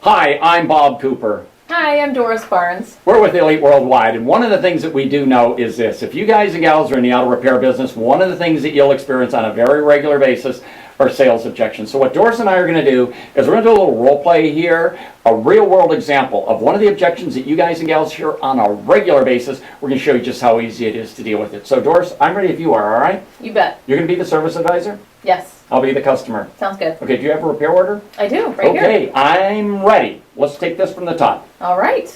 Hi, I'm Bob Cooper. Hi, I'm Doris Barnes. We're with Elite Worldwide, and one of the things that we do know is this. If you guys and gals are in the auto repair business, one of the things that you'll experience on a very regular basis are sales objections. So what Doris and I are going to do is we're going to do a little role play here, a real world example of one of the objections that you guys and gals hear on a regular basis. We're going to show you just how easy it is to deal with it. So Doris, I'm ready if you are, all right? You bet. You're going to be the service advisor? Yes. I'll be the customer. Sounds good. Okay, do you have a repair order? I do, right here. Okay, I'm ready. Let's take this from the top. All right.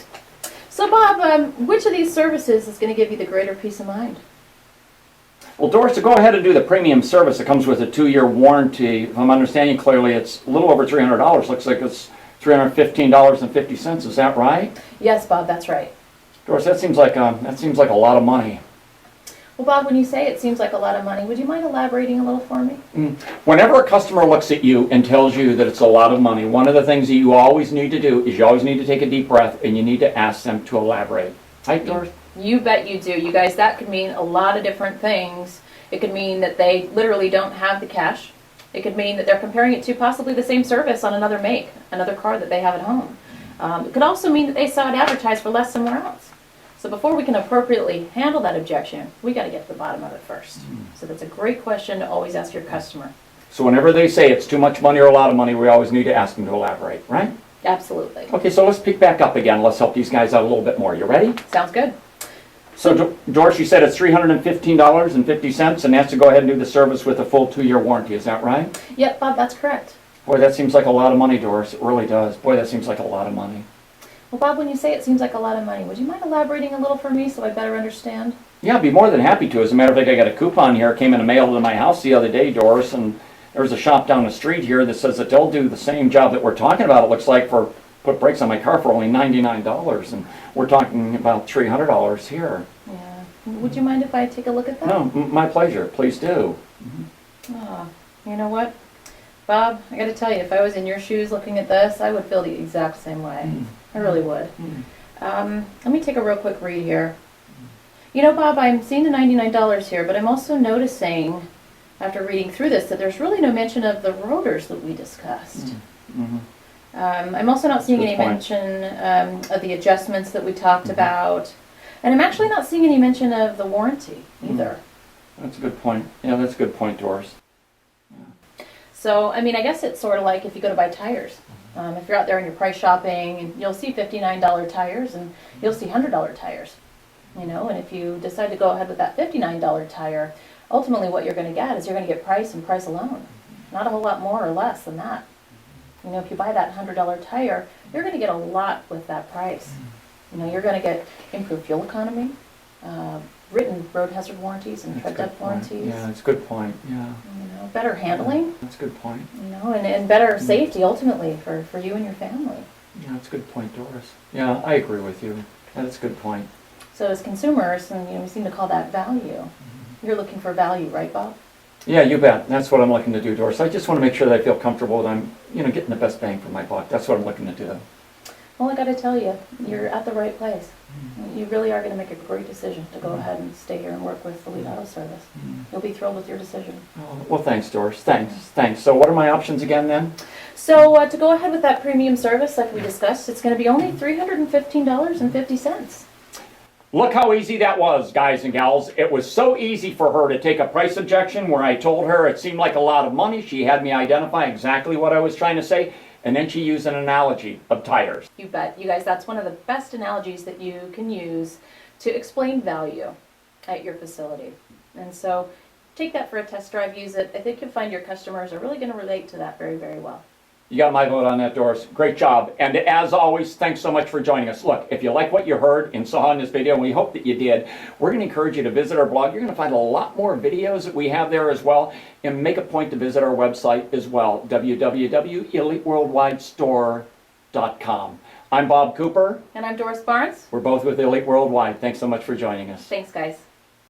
So Bob, which of these services is going to give you the greater peace of mind? Well, Doris, to go ahead and do the premium service, it comes with a 2-year warranty. If I'm understanding clearly, it's a little over $300. Looks like it's $315.50. Is that right? Yes, Bob, that's right. Doris, that seems like a lot of money. Well, Bob, when you say it seems like a lot of money, would you mind elaborating a little for me? Whenever a customer looks at you and tells you that it's a lot of money, one of the things that you always need to do is you always need to take a deep breath and you need to ask them to elaborate. Right, Doris? You bet you do. You guys, that could mean a lot of different things. It could mean that they literally don't have the cash. It could mean that they're comparing it to possibly the same service on another make, another car that they have at home. It could also mean that they saw it advertised for less somewhere else. So before we can appropriately handle that objection, we got to get to the bottom of it first. So that's a great question to always ask your customer. So whenever they say it's too much money or a lot of money, we always need to ask them to elaborate, right? Absolutely. Okay, so let's pick back up again. Let's help these guys out a little bit more. You ready? Sounds good. So Doris, you said it's $315.50, and that's to go ahead and do the service with a full 2-year warranty. Is that right? Yep, Bob, that's correct. Boy, that seems like a lot of money, Doris. It really does. Boy, that seems like a lot of money. Well, Bob, when you say it seems like a lot of money, would you mind elaborating a little for me so I better understand? Yeah, I'd be more than happy to. As a matter of fact, I got a coupon here. It came in the mail to my house the other day, Doris, and there's a shop down the street here that says that they'll do the same job that we're talking about, it looks like, for put brakes on my car for only $99, and we're talking about $300 here. Yeah. Would you mind if I take a look at that? No, my pleasure. Please do. Oh, you know what? Bob, I got to tell you, if I was in your shoes looking at this, I would feel the exact same way. I really would. Let me take a real quick read here. You know, Bob, I'm seeing the $99 here, but I'm also noticing, after reading through this, that there's really no mention of the rotors that we discussed. I'm also not seeing any mention of the adjustments that we talked about, and I'm actually not seeing any mention of the warranty either. That's a good point. Yeah, that's a good point, Doris. So, I mean, I guess it's sort of like if you go to buy tires. If you're out there and you're price shopping, and you'll see $59 tires and you'll see $100 tires. You know, and if you decide to go ahead with that $59 tire, ultimately what you're going to get is you're going to get price and price alone. Not a whole lot more or less than that. You know, if you buy that $100 tire, you're going to get a lot with that price. You know, you're going to get improved fuel economy, written road hazard warranties and tread depth warranties. Yeah, that's a good point. Yeah. You know, better handling. That's a good point. You know, and better safety ultimately for you and your family. Yeah, that's a good point, Doris. Yeah, I agree with you. That's a good point. So as consumers, and we seem to call that value. You're looking for value, right, Bob? Yeah, you bet. That's what I'm looking to do, Doris. I just want to make sure that I feel comfortable that I'm, getting the best bang for my buck. That's what I'm looking to do. Well, I got to tell you, you're at the right place. You really are going to make a great decision to go ahead and stay here and work with Elite Auto Service. You'll be thrilled with your decision. Oh, well, thanks, Doris. Thanks. So what are my options again then? So to go ahead with that premium service like we discussed, it's going to be only $315.50. Look how easy that was, guys and gals. It was so easy for her to take a price objection where I told her it seemed like a lot of money. She had me identify exactly what I was trying to say, and then she used an analogy of tires. You bet. You guys, that's one of the best analogies that you can use to explain value at your facility. And so take that for a test drive, use it. I think you'll find your customers are really going to relate to that very, very well. You got my vote on that, Doris. Great job. And as always, thanks so much for joining us. Look, if you like what you heard and saw in this video, and we hope that you did, we're going to encourage you to visit our blog. You're going to find a lot more videos that we have there as well. And make a point to visit our website as well, www.eliteworldwidestore.com. I'm Bob Cooper. And I'm Doris Barnes. We're both with Elite Worldwide. Thanks so much for joining us. Thanks, guys.